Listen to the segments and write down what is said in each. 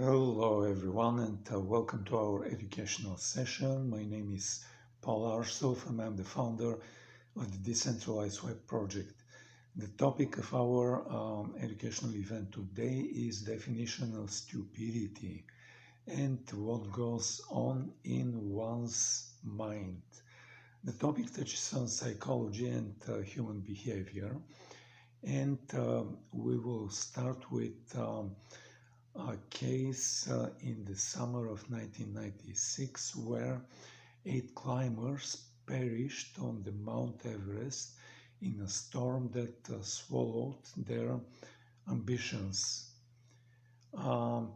Hello everyone and welcome to our educational session. My name is Paul Arsov and I'm the founder of the Decentralized Web Project. The topic of our educational event today is definition of stupidity and what goes on in one's mind. The topic touches on psychology and human behavior, and we will start with a case in the summer of 1996 where 8 climbers perished on the Mount Everest in a storm that swallowed their ambitions. A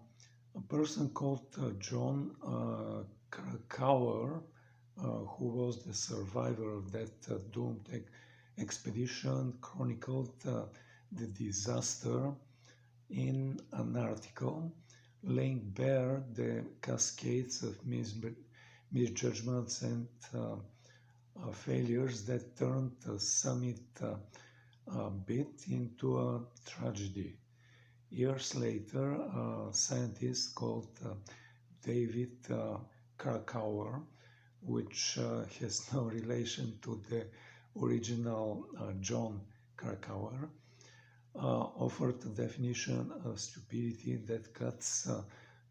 person called John Krakauer, who was the survivor of that doomed expedition, chronicled the disaster in an article, laying bare the cascades of misjudgments and failures that turned the summit bit into a tragedy. Years later, a scientist called David Krakauer, which has no relation to the original John Krakauer, offered a definition of stupidity that cuts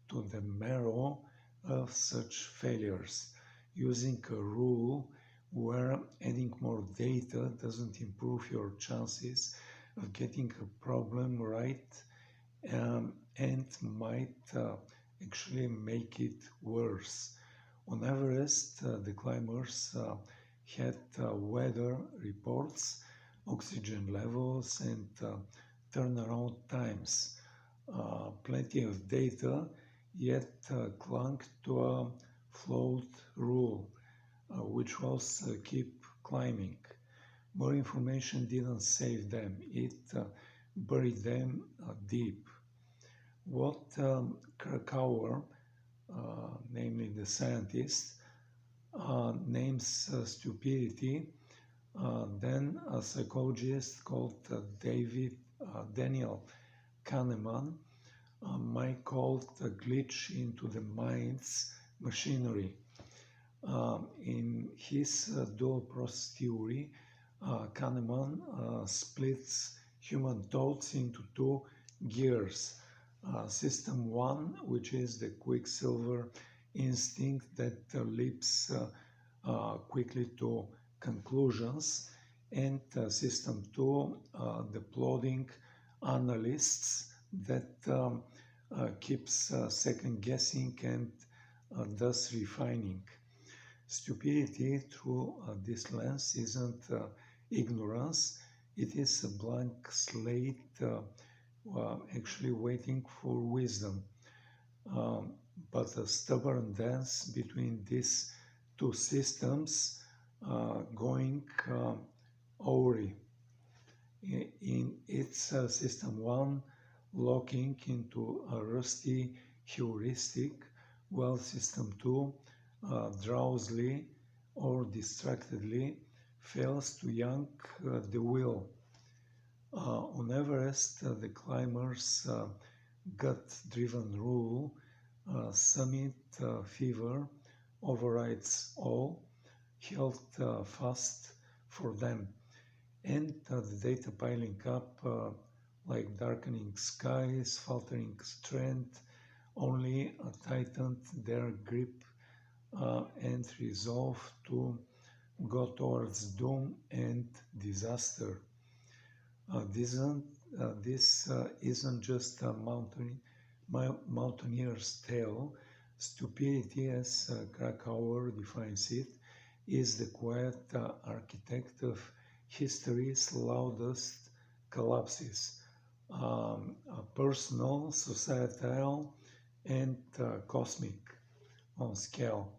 to the marrow of such failures, using a rule where adding more data doesn't improve your chances of getting a problem right and might actually make it worse. On Everest, the climbers had weather reports, oxygen levels, and turnaround times. Plenty of data, yet clung to a flawed rule, which was keep climbing. More information didn't save them, it buried them deep. What Krakauer, namely the scientist, names stupidity, then a psychologist called Daniel Kahneman might call it a glitch into the mind's machinery. In his dual process theory, Kahneman splits human thoughts into two gears. System 1, which is the quicksilver instinct that leaps quickly to conclusions, and system 2, the plodding analysts that keeps second guessing and thus refining. Stupidity through this lens isn't ignorance, it is a blank slate actually waiting for wisdom. But a stubborn dance between these two systems going awry. In its system 1, locking into a rusty heuristic, while system 2, drowsily or distractedly, fails to yank the wheel. On Everest, the climbers' gut-driven rule, summit fever, overrides all, held fast for them, and the data piling up like darkening skies, faltering strength, only tightened their grip and resolve to go towards doom and disaster. This isn't just a mountaineer's tale. Stupidity, as Krakauer defines it, is the quiet architect of history's loudest collapses, personal, societal, and cosmic on scale.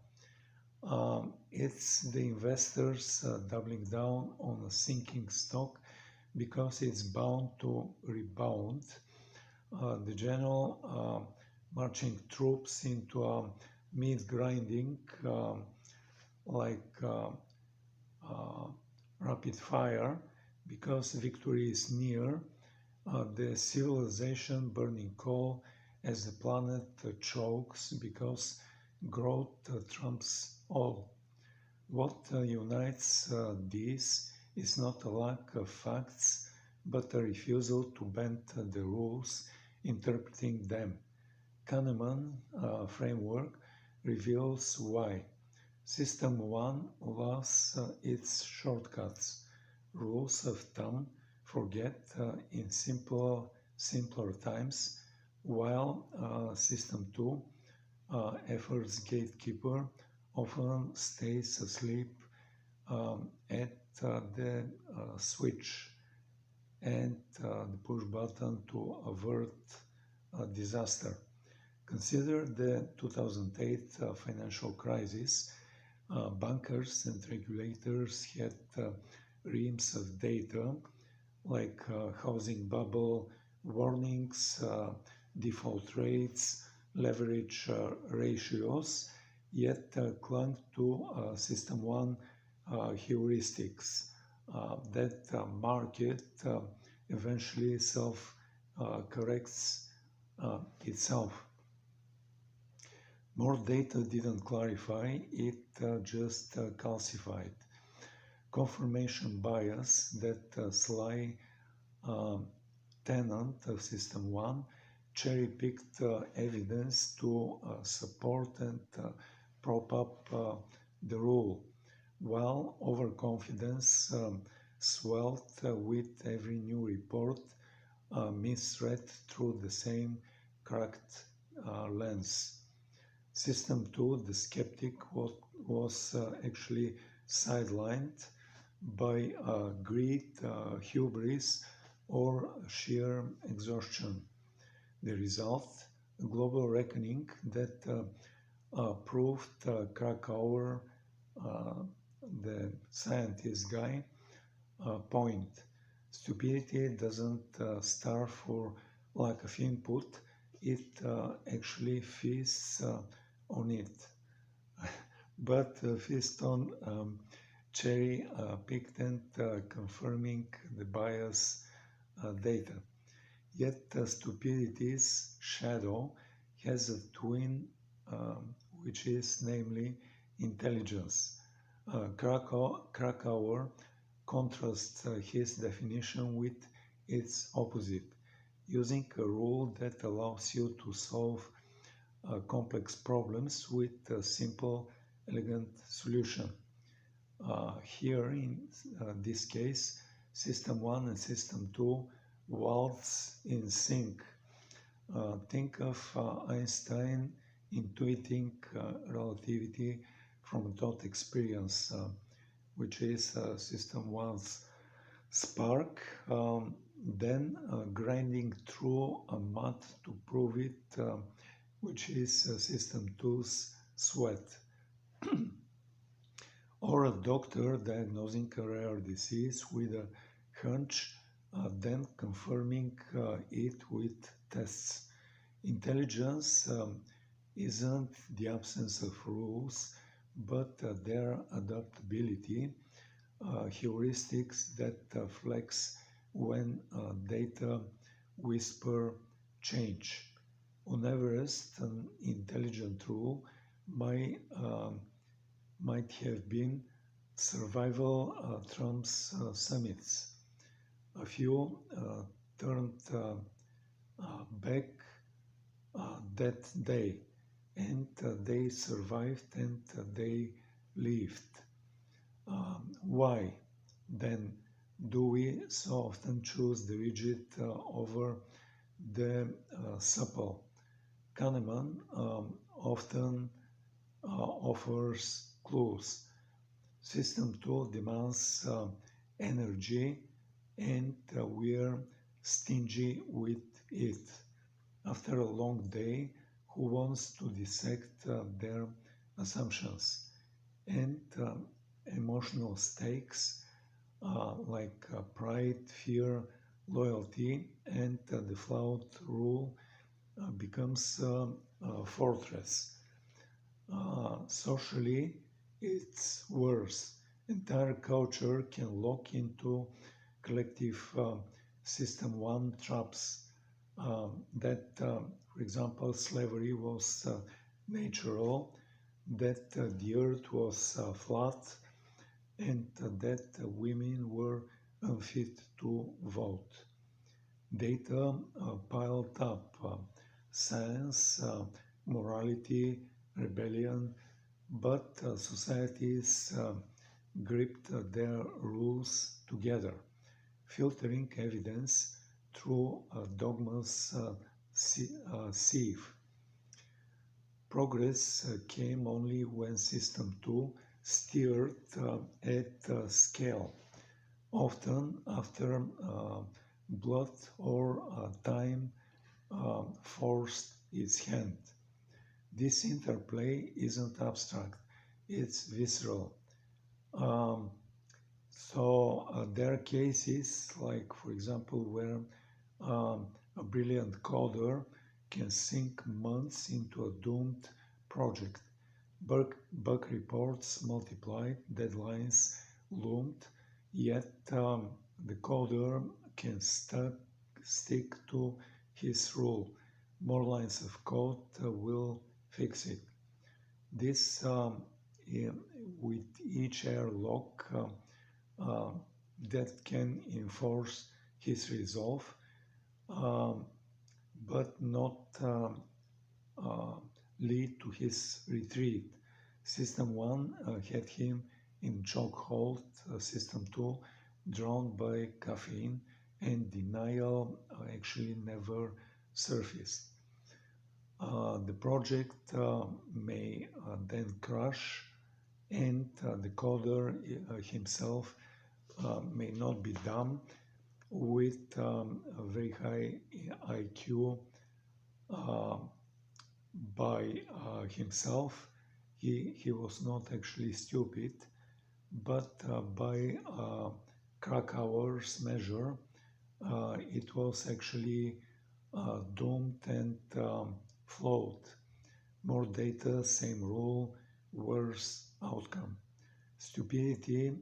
It's the investors doubling down on a sinking stock because it's bound to rebound. The general marching troops into a meat grinding like rapid fire because victory is near. The civilization burning coal as the planet chokes because growth trumps all. What unites these is not a lack of facts, but a refusal to bend the rules interpreting them. Kahneman framework reveals why. System 1 loves its shortcuts, rules of thumb forget in simpler times, while System 2 efforts gatekeeper often stays asleep at the switch and the push button to avert disaster. Consider the 2008 financial crisis. Bankers and regulators had reams of data like housing bubble warnings, default rates, leverage ratios, yet clung to System 1 heuristics. That market eventually self corrects itself. More data didn't clarify, it just calcified. Confirmation bias, that sly tenant of System 1, cherry-picked evidence to support and prop up the rule, while overconfidence swelled with every new report misread through the same cracked lens. System 2, the skeptic, was actually sidelined by greed, hubris, or sheer exhaustion. The result, a global reckoning that proved Krakauer, the scientist guy, point. Stupidity doesn't starve for lack of input, it actually feasts on it. But feast on cherry picked and confirming the bias data. Yet stupidity's shadow has a twin, which is namely intelligence. Krakauer contrasts his definition with its opposite, using a rule that allows you to solve complex problems with a simple, elegant solution. Here, in this case, System 1 and System 2 waltz in sync. Think of Einstein intuiting relativity from thought experience, which is System 1's spark, then grinding through a math to prove it, which is System 2's sweat. Or a doctor diagnosing a rare disease with a hunch, then confirming it with tests. Intelligence isn't the absence of rules, but their adaptability, heuristics that flex when data whisper change. On Everest, an intelligent rule might have been survival trumps summits. A few turned back that day, and they survived and they lived. Why, then, do we so often choose the rigid over the supple? Kahneman often offers clues. System 2 demands energy, and we're stingy with it. After a long day, who wants to dissect their assumptions? And emotional stakes like pride, fear, loyalty, and the flawed rule becomes a fortress. Socially, it's worse. Entire culture can lock into collective System 1 traps. for example, slavery was natural, that the earth was flat, and that women were unfit to vote. Data piled up science, morality, rebellion, but societies gripped their rules together, filtering evidence through dogma's sieve. Progress came only when System 2 steered at scale, often after blood or time forced its hand. This interplay isn't abstract, it's visceral. Um, there are cases like, for example, where a brilliant coder can sink months into a doomed project. Bug reports multiplied, deadlines loomed, yet the coder can stick to his rule. More lines of code will fix it. This with each airlock that can enforce his resolve, but not lead to his retreat. System 1 had him in chokehold, System 2 drawn by caffeine, and denial actually never surfaced. The project may then crash, and the coder himself may not be dumb with a very high IQ by himself. He was not actually stupid, but by Krakauer's measure, it was actually doomed and flawed. More data, same rule, worse outcome. Stupidity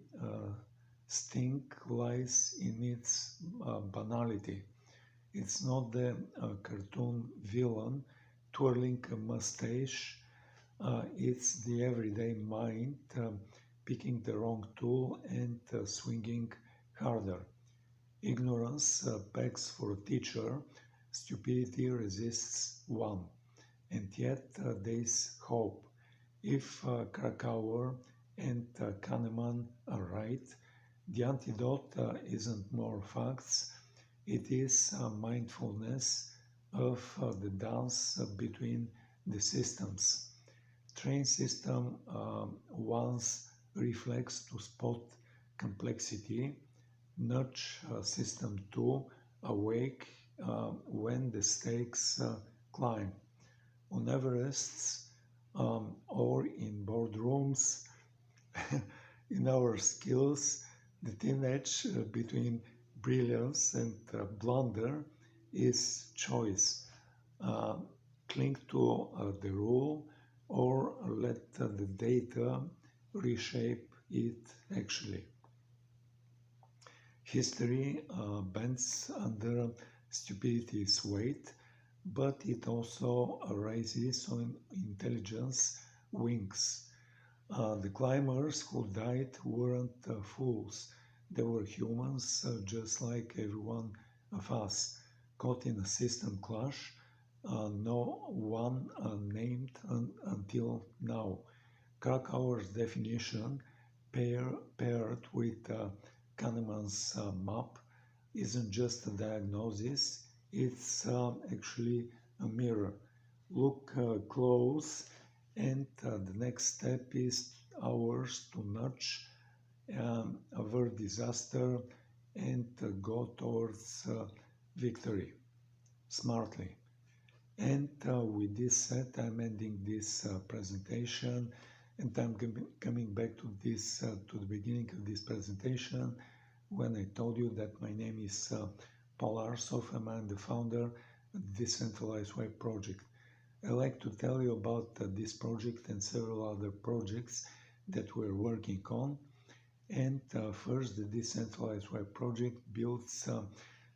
sting lies in its banality. It's not the cartoon villain twirling a mustache. It's the everyday mind picking the wrong tool and swinging harder. Ignorance begs for a teacher. Stupidity resists one. And yet there is hope. If Krakauer and Kahneman are right, the antidote isn't more facts, it is mindfulness of the dance between the systems. Train system once reflects to spot complexity, nudge system 2 awake when the stakes climb. On Everests or in boardrooms, in our skills, the thin edge between brilliance and blunder is choice. Cling to the rule or let the data reshape it actually. History bends under stupidity's weight, but it also rises on intelligence wings. The climbers who died weren't fools. They were humans just like every one of us, caught in a system clash, no one named until now. Krakauer's definition, paired with Kahneman's map, isn't just a diagnosis, it's actually a mirror. Look close, and the next step is ours to nudge avert disaster and go towards victory smartly. And with this said, I'm ending this presentation, and I'm coming back to this to the beginning of this presentation when I told you that my name is Paul Arsov and I'm the founder of the Decentralized Web Project. I'd like to tell you about this project and several other projects that we're working on. And first, the Decentralized Web Project builds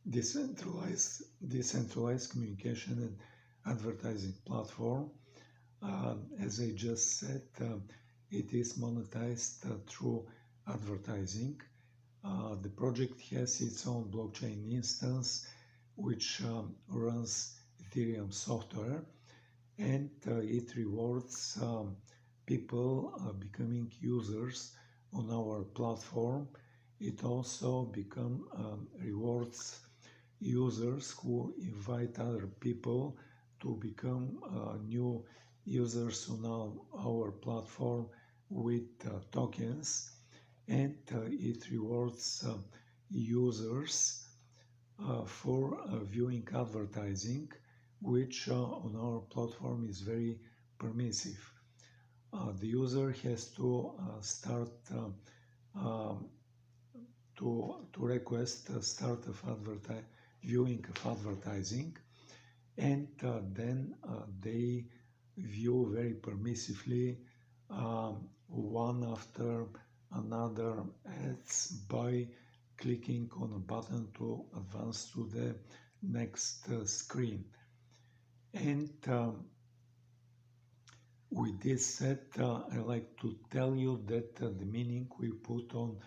decentralized communication and advertising platform. As I just said, it is monetized through advertising. The project has its own blockchain instance, which runs Ethereum software, and it rewards people becoming users on our platform. It also rewards users who invite other people to become new users on our platform with tokens, and it rewards users for viewing advertising, which on our platform is very permissive. The user has to start um, to request the start of viewing of advertising, and then they view very permissively one after another ads by clicking on a button to advance to the next screen. And with this said, I like to tell you that the meaning we put on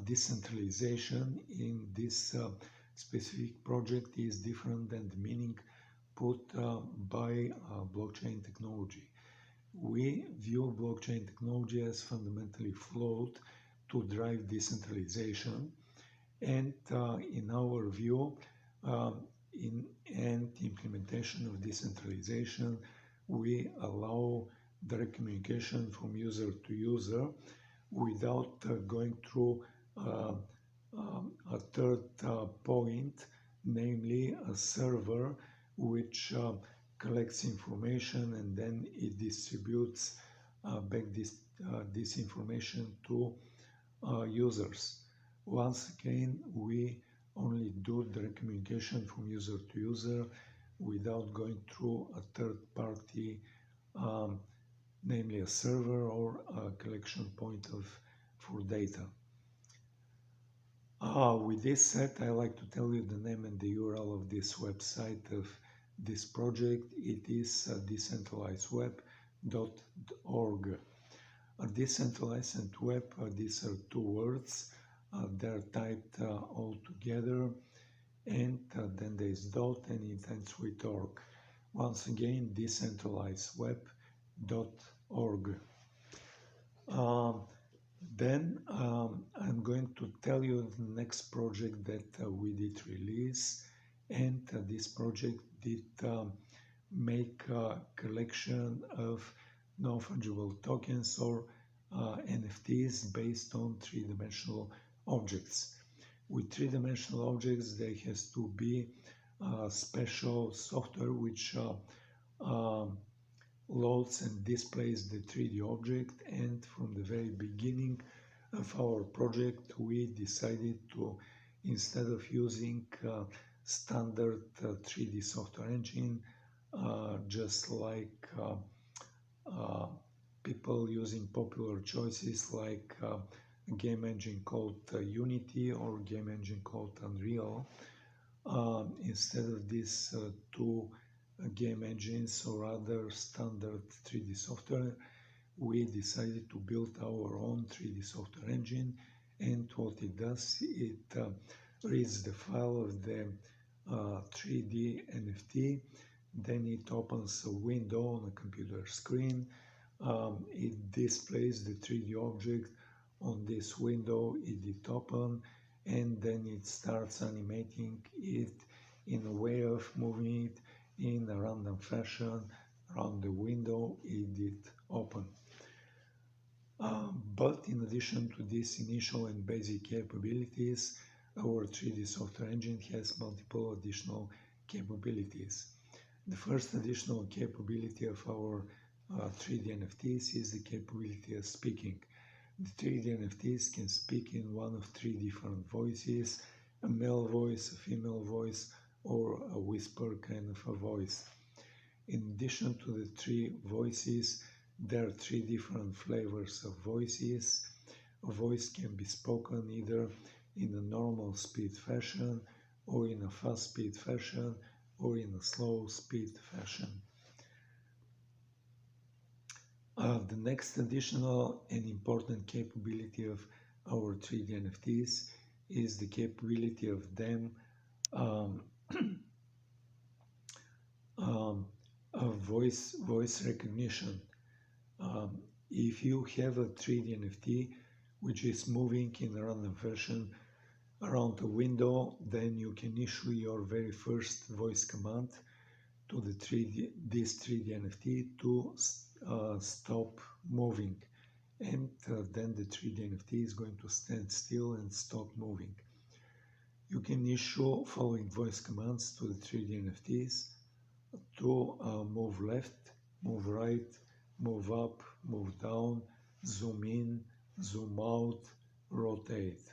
decentralization in this specific project is different than the meaning put by blockchain technology. We view blockchain technology as fundamentally flawed to drive decentralization, and in our view, in implementation of decentralization, we allow direct communication from user to user without going through a third point, namely a server which collects information and then it distributes back this information to users. Once again, we only do direct communication from user to user without going through a third party, namely a server or a collection point for data. With this said, I like to tell you the name and the URL of this website of this project. It is decentralizedweb.org. Decentralized and web, these are two words. They're typed all together, and then there is dot and it ends with org. Once again, decentralizedweb.org. Then I'm going to tell you the next project that we did release, and this project did make a collection of non-fungible tokens or NFTs based on three-dimensional objects. With three-dimensional objects, there has to be special software which loads and displays the 3D object, and from the very beginning of our project we decided to, instead of using standard 3D software engine, just like people using popular choices like a game engine called Unity or game engine called Unreal. Instead of these two game engines or other standard 3D software, we decided to build our own 3D software engine, and what it does, it reads the file of the 3D NFT, then it opens a window on a computer screen, it displays the 3D object on this window it open, and then it starts animating it in a way of moving it in a random fashion around the window it did open. But in addition to these initial and basic capabilities, our 3D software engine has multiple additional capabilities. The first additional capability of our 3D NFTs is the capability of speaking. The 3D NFTs can speak in one of three different voices: a male voice, a female voice, or a whisper kind of a voice. In addition to the three voices, there are three different flavors of voices. A voice can be spoken either in a normal speed fashion, or in a fast speed fashion, or in a slow speed fashion. The next additional and important capability of our 3D NFTs is the capability of them um, of voice recognition. If you have a 3D NFT which is moving in a random fashion around a window, then you can issue your very first voice command to this 3D NFT to stop moving, and then the 3D NFT is going to stand still and stop moving. You can issue following voice commands to the 3D NFTs to move left, move right, move up, move down, zoom in, zoom out, rotate.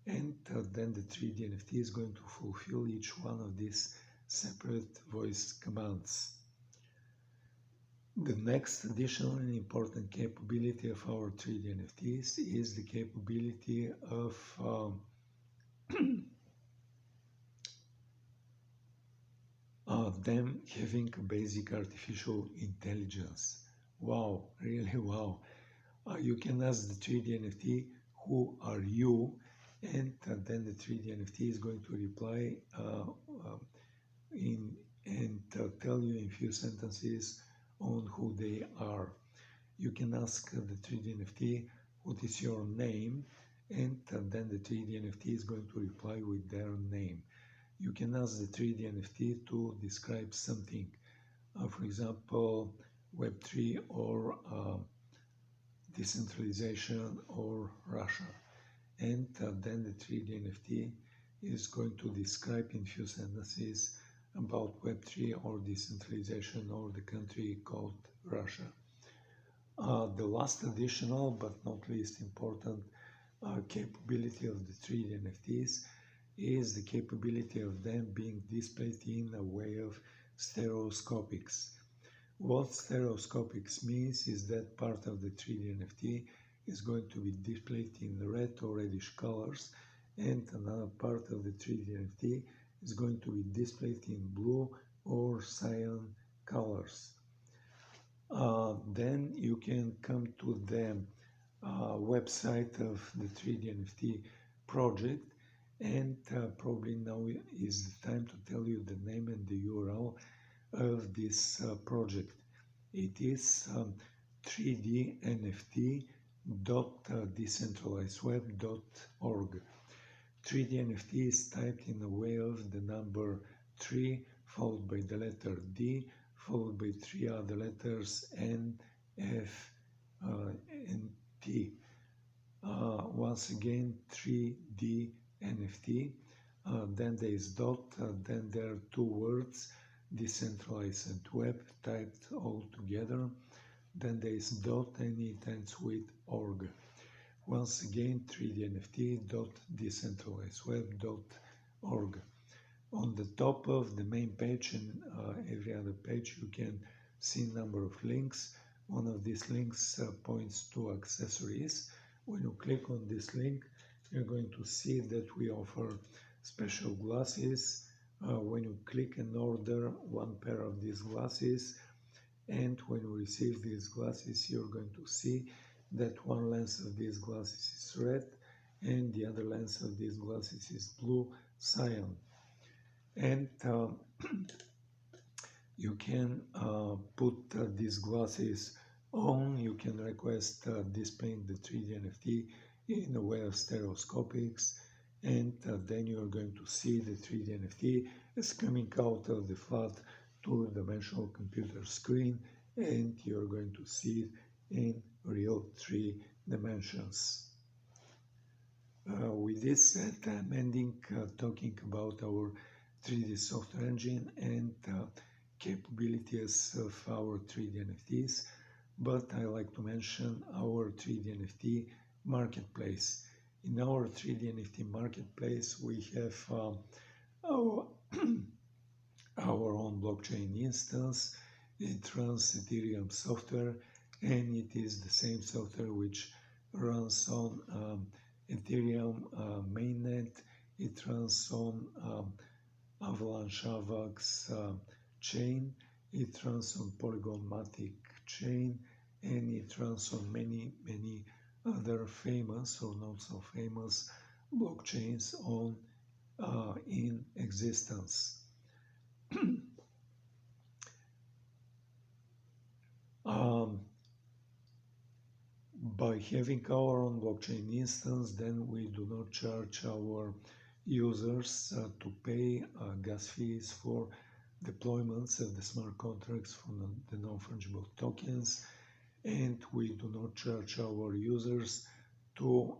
And then the 3D NFT is going to fulfill each one of these separate voice commands. The next additional and important capability of our 3D NFTs is the capability of them having a basic artificial intelligence. Wow, really wow. You can ask the 3D NFT, who are you? And then the 3D NFT is going to reply and tell you in few sentences on who they are. You can ask the 3D NFT, what is your name? And then the 3D NFT is going to reply with their name. You can ask the 3D NFT to describe something, for example, Web3 or decentralization or Russia. And then the 3D NFT is going to describe in few sentences about Web3 or decentralization or the country called Russia. The last additional but not least important capability of the 3D NFTs is the capability of them being displayed in a way of stereoscopics. What stereoscopics means is that part of the 3D NFT is going to be displayed in red or reddish colors, and another part of the 3D NFT is going to be displayed in blue or cyan colors. Then you can come to the website of the 3D NFT project, and probably now is the time to tell you the name and the URL of this project. It is 3dnft.decentralizedweb.org. 3D NFT is typed in a way of the number 3 followed by the letter D followed by 3 other letters N, F, and T. Once again, 3D NFT. Then there is dot. Then there are two words, decentralized and web, typed all together. Then there is dot and it ends with org. Once again, 3dnft.decentralizedweb.org. On the top of the main page and every other page, you can see a number of links. One of these links points to accessories. When you click on this link, you're going to see that we offer special glasses. When you click and order one pair of these glasses, and when you receive these glasses, you're going to see that one lens of these glasses is red and the other lens of these glasses is blue cyan. And you can put these glasses on. You can request displaying the 3D NFT in a way of stereoscopics, and then you are going to see the 3D NFT is coming out of the flat two-dimensional computer screen, and you're going to see it in real 3 dimensions. With this said, I'm ending talking about our 3D software engine and capabilities of our 3D NFTs, but I like to mention our 3D NFT marketplace. In our 3D NFT marketplace, we have our, our own blockchain instance. It runs Ethereum software, and it is the same software which runs on Ethereum mainnet it runs on Avalanche AVAX chain, it runs on Polygon Matic chain, and it runs on many other famous or not so famous blockchains in existence. By having our own blockchain instance, then we do not charge our users to pay gas fees for deployments of the smart contracts from the non-fungible tokens, and we do not charge our users to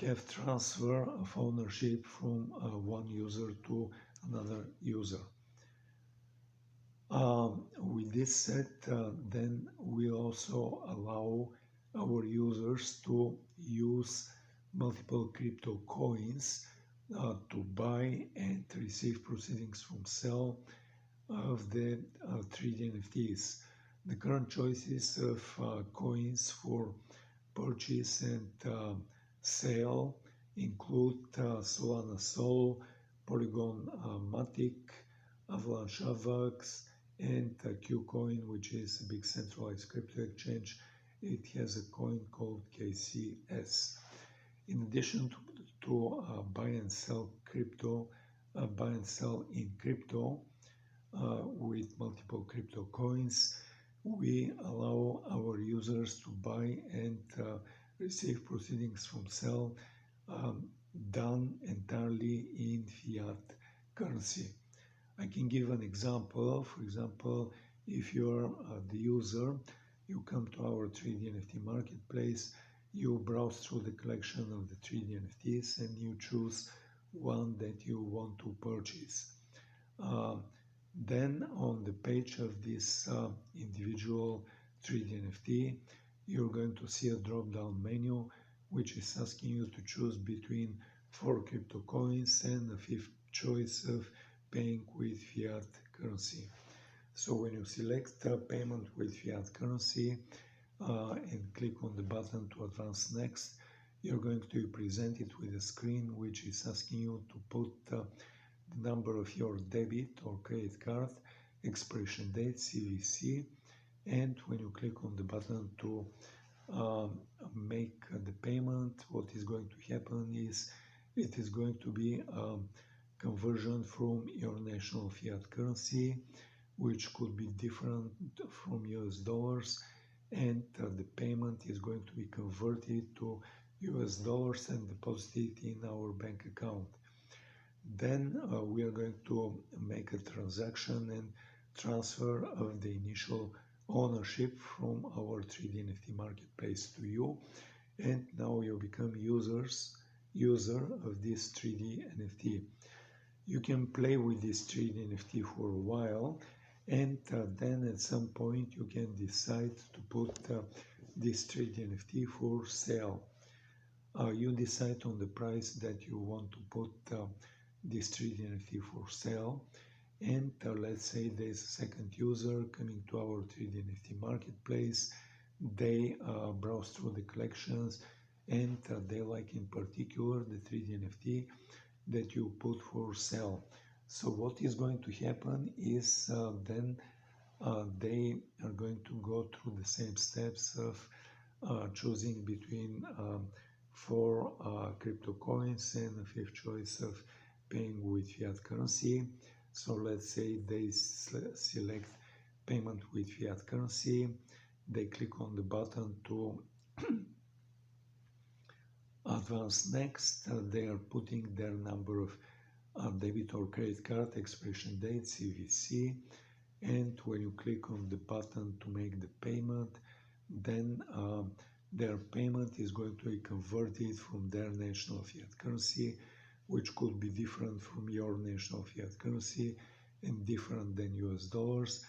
have transfer of ownership from one user to another user. With this said, then we also allow our users to use multiple crypto coins to buy and receive proceedings from sale of the 3D NFTs. The current choices of coins for purchase and sale include Solana Sol, Polygon Matic, Avalanche AVAX, and Qcoin, which is a big centralized crypto exchange. It has a coin called KCS. In addition to buy and sell in crypto with multiple crypto coins, we allow our users to buy and receive proceedings from sale done entirely in fiat currency. I can give an example. For example, if you're the user, you come to our 3D NFT marketplace, you browse through the collection of the 3D NFTs, and you choose one that you want to purchase. Then on the page of this individual 3D NFT, you're going to see a drop-down menu which is asking you to choose between 4 crypto coins and a 5th choice of paying with fiat currency. So when you select payment with fiat currency and click on the button to advance next, you're going to be presented with a screen which is asking you to put the number of your debit or credit card, expiration date, CVC, and when you click on the button to make the payment, what is going to happen is it is going to be conversion from your national fiat currency, which could be different from US dollars, and the payment is going to be converted to US dollars and deposited in our bank account. Then we are going to make a transaction and transfer of the initial ownership from our 3D NFT marketplace to you, and now you become user of this 3D NFT. You can play with this 3D NFT for a while, and then at some point you can decide to put this 3D NFT for sale. You decide on the price that you want to put this 3D NFT for sale, and let's say there's a second user coming to our 3D NFT marketplace. They browse through the collections, and they like in particular the 3D NFT that you put for sale. So what is going to happen is then they are going to go through the same steps of choosing between 4 crypto coins and a 5th choice of paying with fiat currency. So let's say they select payment with fiat currency. They click on the button to advance next. They are putting their number of debit or credit card, expiration date, CVC, and when you click on the button to make the payment, then their payment is going to be converted from their national fiat currency, which could be different from your national fiat currency and different than US dollars,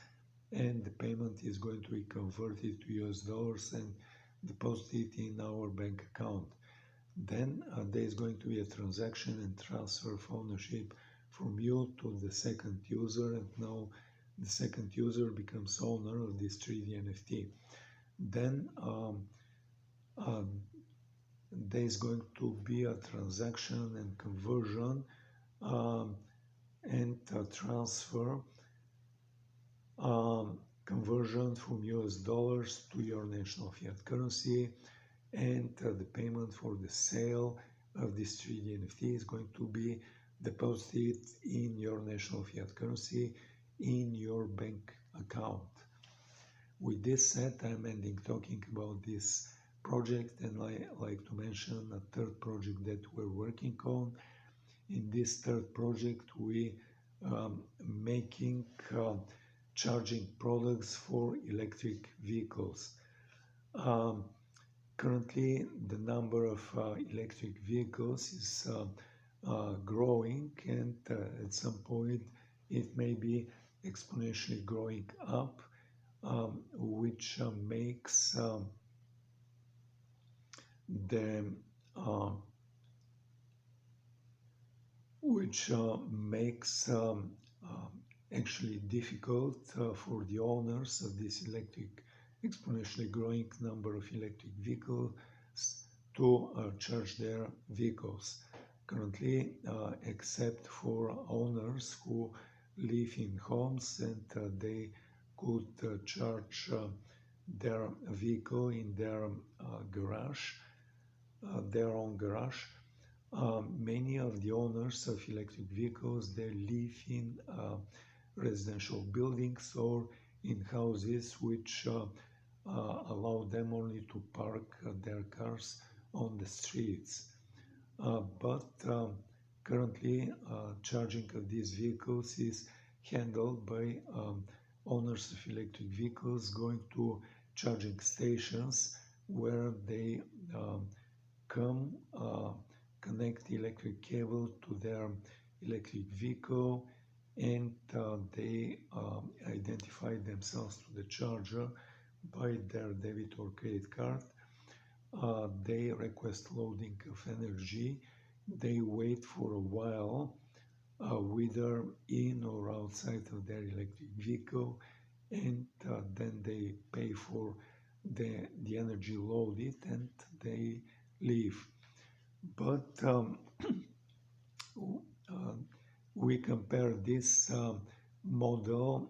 and the payment is going to be converted to US dollars and deposited in our bank account. Then there is going to be a transaction and transfer of ownership from you to the second user, and now the second user becomes owner of this 3D NFT. Then uh, there is going to be a transaction and conversion um, and transfer conversion from US dollars to your national fiat currency, and the payment for the sale of this 3D NFT is going to be deposited in your national fiat currency in your bank account. With this said, I'm ending talking about this project, and I like to mention a third project that we're working on. In this third project, we making charging products for electric vehicles. Um, Currently, the number of electric vehicles is growing, and at some point it may be exponentially growing up, which makes the which makes actually difficult for the owners of this exponentially growing number of electric vehicles to charge their vehicles. Currently, except for owners who live in homes and they could charge their vehicle in their garage, their own garage. Many of the owners of electric vehicles, they live in residential buildings or in houses which allow them only to park their cars on the streets. But currently, charging of these vehicles is handled by owners of electric vehicles going to charging stations where they come connect the electric cable to their electric vehicle, and they identify themselves to the charger by their debit or credit card. They request loading of energy. They wait for a while, whether in or outside of their electric vehicle, and then they pay for the energy loaded and they leave. But we compare this model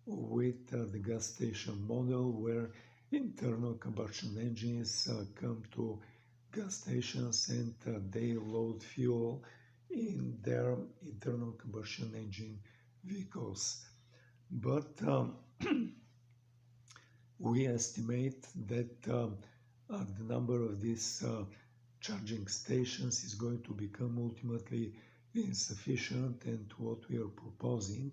with the gas station model, where internal combustion engines come to gas stations and they load fuel in their internal combustion engine vehicles. But we estimate that the number of these charging stations is going to become ultimately insufficient, and what we are proposing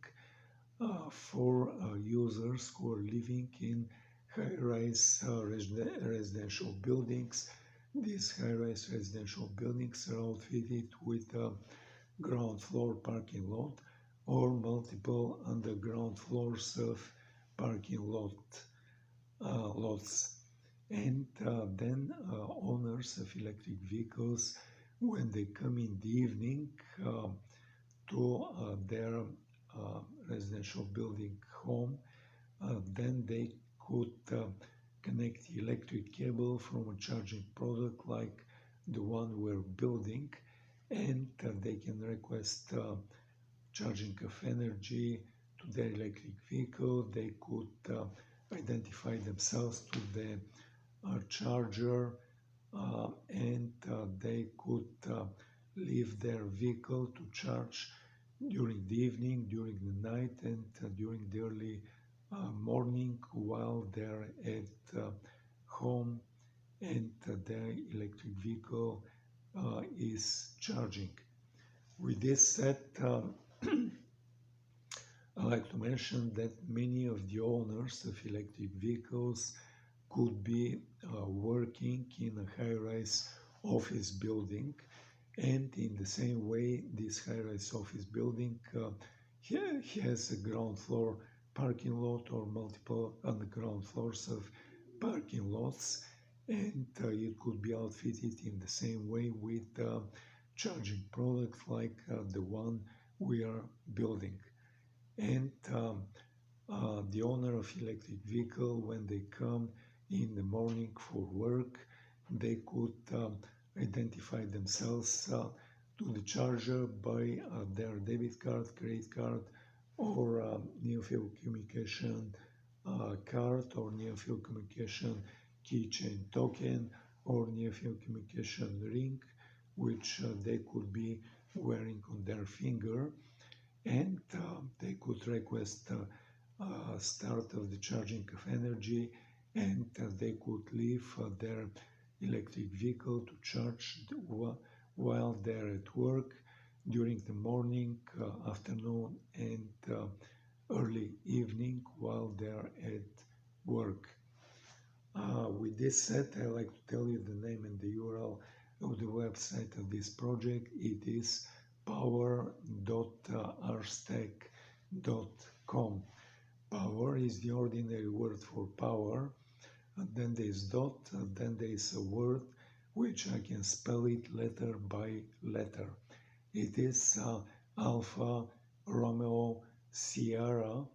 for users who are living in high-rise residential buildings. These high-rise residential buildings are outfitted with a ground floor parking lot or multiple underground floors of parking lots. And then owners of electric vehicles, when they come in the evening to their residential building home, then they could connect the electric cable from a charging product like the one we're building, and they can request charging of energy to their electric vehicle. They could identify themselves to the charger, and they could leave their vehicle to charge during the evening, during the night, and during the early morning while they're at home and their electric vehicle is charging. With this said, I like to mention that many of the owners of electric vehicles could be working in a high-rise office building, and in the same way this high-rise office building has a ground floor parking lot or multiple underground floors of parking lots, and it could be outfitted in the same way with charging products like the one we are building. And the owner of electric vehicle, when they come in the morning for work, they could identify themselves to the charger by their debit card, credit card, or near-field communication card, or near-field communication keychain token, or near-field communication ring, which they could be wearing on their finger, and they could request start of the charging of energy, and they could leave their electric vehicle to charge while they're at work during the morning, afternoon, and early evening while they're at work. With this said, I like to tell you the name and the URL of the website of this project. It is power.rstack.com. Power is the ordinary word for power, and then there is dot, and then there is a word which I can spell it letter by letter. It is Alpha Romeo Sierra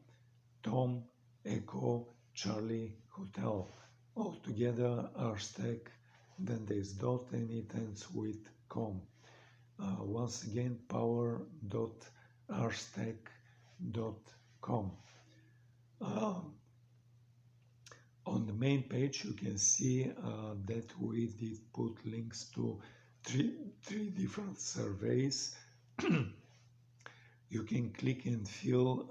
Tom Echo Charlie Hotel. Altogether rstack, then there is dot, and it ends with com. Once again, power.rstack.com. On the main page, you can see that we did put links to three different surveys. You can click and fill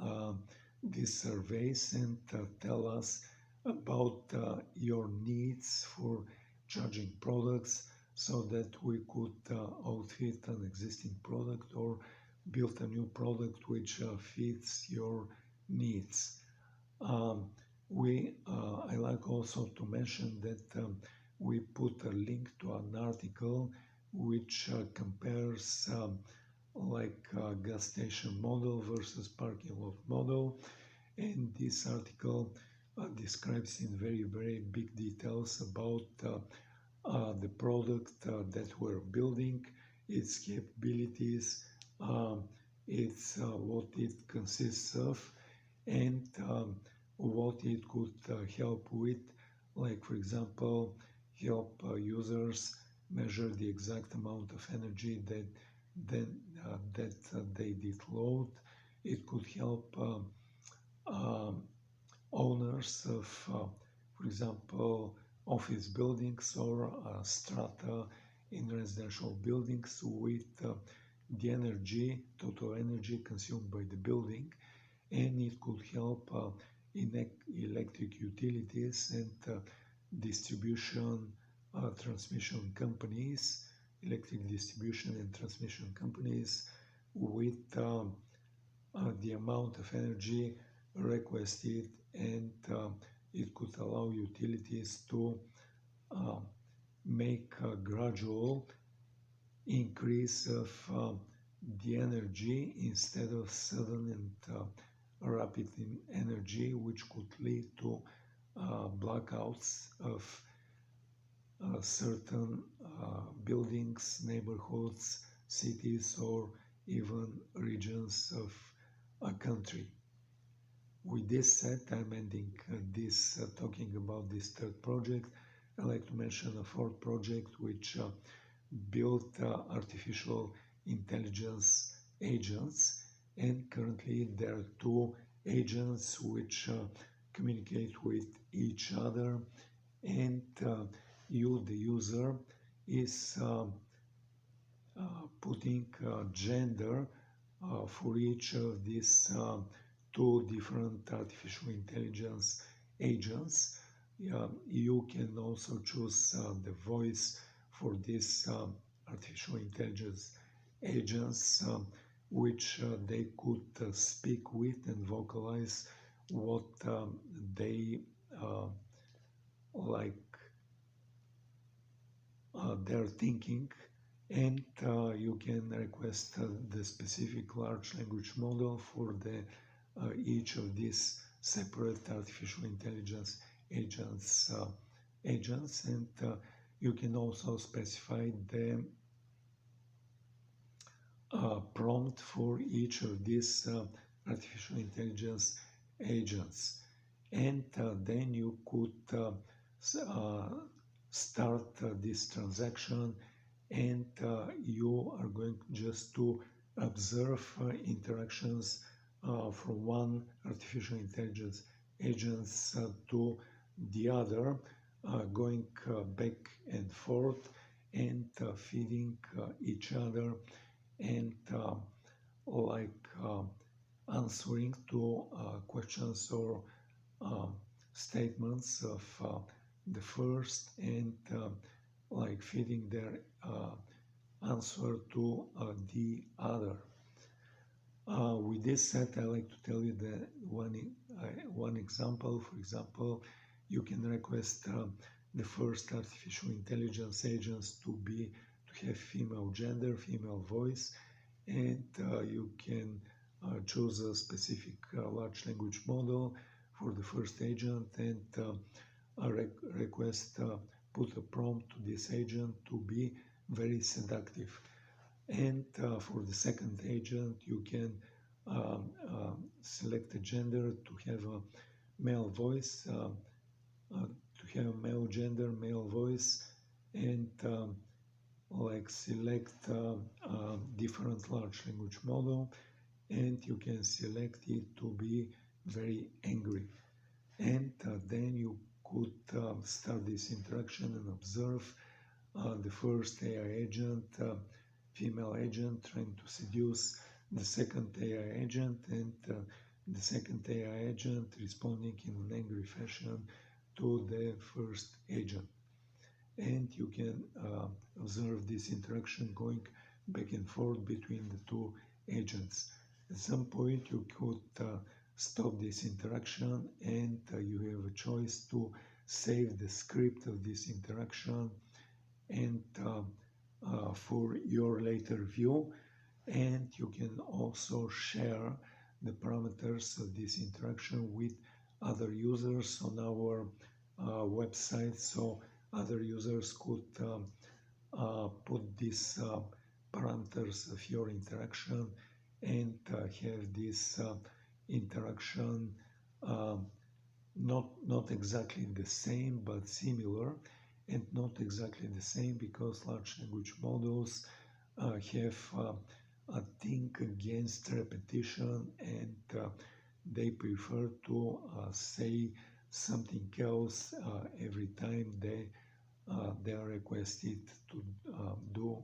these surveys and tell us about your needs for charging products, so that we could outfit an existing product or build a new product which fits your needs. I like also to mention that we put a link to an article which compares like gas station model versus parking lot model, and this article describes in very big details about the product that we're building, its capabilities, its what it consists of, and what it could help with, like for example, help users measure the exact amount of energy that they did load. It could help owners of, for example, office buildings or strata in residential buildings with the total energy consumed by the building, and it could help in electric utilities and transmission companies, electric distribution and transmission companies, with the amount of energy requested, and it could allow utilities to make a gradual increase of the energy instead of sudden and rapid in energy, which could lead to blackouts of certain buildings, neighborhoods, cities, or even regions of a country. With this said, I'm ending this talking about this third project. I'd like to mention a fourth project which built artificial intelligence agents, and currently there are two agents which communicate with each other, and you, the user, is putting gender for each of these two different artificial intelligence agents. You can also choose the voice for these artificial intelligence agents, which they could speak with and vocalize what they like they're thinking, and you can request the specific large language model for each of these separate artificial intelligence agents, and you can also specify the prompt for each of these artificial intelligence agents, and then you could start this transaction, and you are going just to observe interactions from one artificial intelligence agents to the other, going back and forth and feeding each other, and like answering to questions or um, statements of the first, and like feeding their answer to the other. With this said, I like to tell you that one example. For example, you can request the first artificial intelligence agents to have female gender, female voice, and you can choose a specific large language model for the first agent, and request put a prompt to this agent to be very seductive. And for the second agent, you can select a gender to have a male voice, to have male gender, male voice, and like select different large language model, and you can select it to be very angry. And then you could start this interaction and observe the first AI agent, female agent, trying to seduce the second AI agent, and the second AI agent responding in an angry fashion to the first agent. And you can observe this interaction going back and forth between the two agents. At some point, you could stop this interaction, and you have a choice to save the script of this interaction and for your later view. And you can also share the parameters of this interaction with other users on our website, so other users could put these parameters of your interaction and have this interaction not exactly the same but similar, and not exactly the same because large language models have a thing against repetition, and they prefer to say something else every time they are requested to do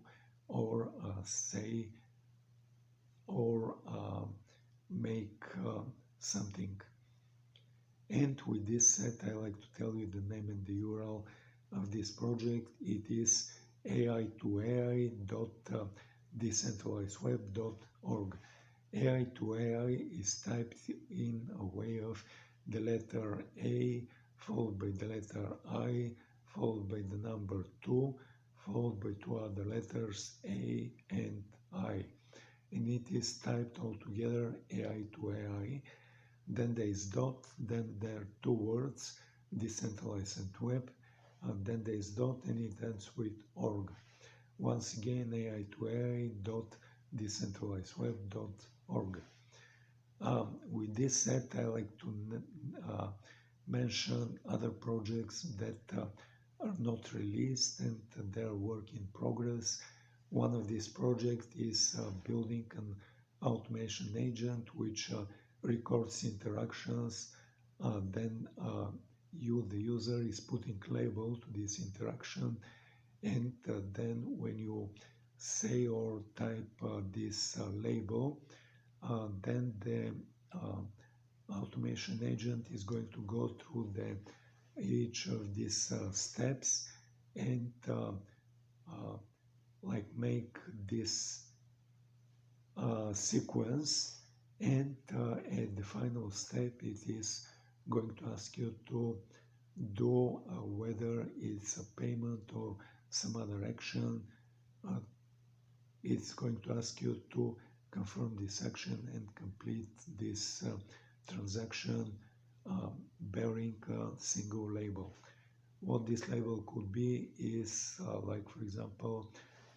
or say or make something. And with this said, I like to tell you the name and the URL of this project. It is ai2ai.decentralizedweb.org. AI to AI is typed in a way of the letter A followed by the letter I followed by the number 2 followed by two other letters A and I, and it is typed all together AI to AI. Then there is dot, then there are two words, decentralized web, and then there is dot, and it ends with org. Once again, AI to AI dot decentralizedweb.org. With this said, I like to mention other projects that are not released and they are work in progress. One of these projects is building an automation agent which records interactions. Then the user is putting label to this interaction, and then when you say or type this label, then the automation agent is going to go through each of these steps and like make this sequence, and at the final step it is going to ask you to do whether it's a payment or some other action. It's going to ask you to confirm this action and complete this transaction bearing a single label. What this label could be is like, for example,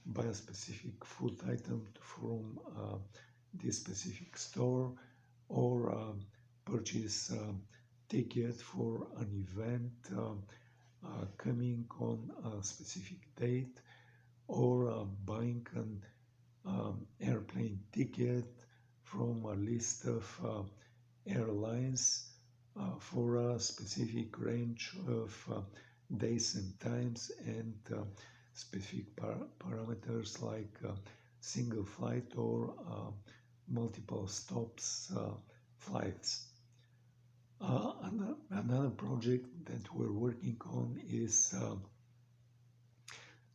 buy a specific food item from this specific store, or purchase a ticket for an event coming on a specific date, or buying an airplane ticket from a list of airlines for a specific range of days and times, and specific parameters like single flight or multiple stops flights. Another project that we're working on is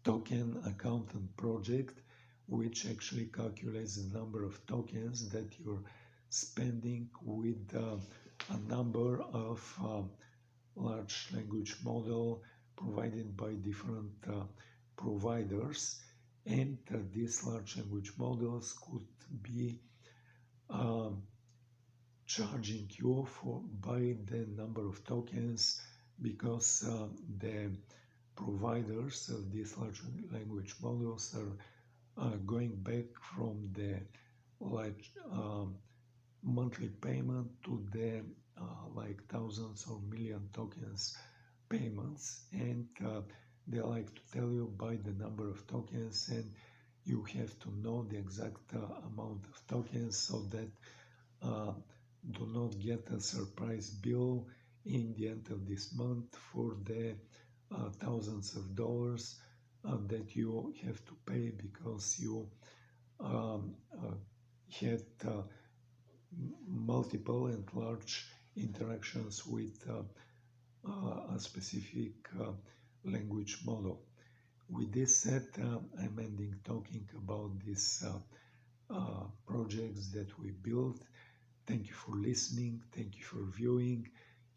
token accountant project, which actually calculates the number of tokens that you're spending with a number of large language model provided by different providers, and these large language models could be charging you for by the number of tokens, because the providers of these large language models are going back from the large monthly payment to the like thousands or million tokens payments, and they like to tell you by the number of tokens, and you have to know the exact amount of tokens, so that do not get a surprise bill in the end of this month for the thousands of dollars that you have to pay because you had multiple and large interactions with a specific language model. With this said, I'm ending talking about these projects that we built. Thank you for listening. Thank you for viewing.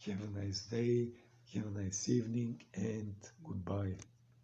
Have a nice day. Have a nice evening, and goodbye.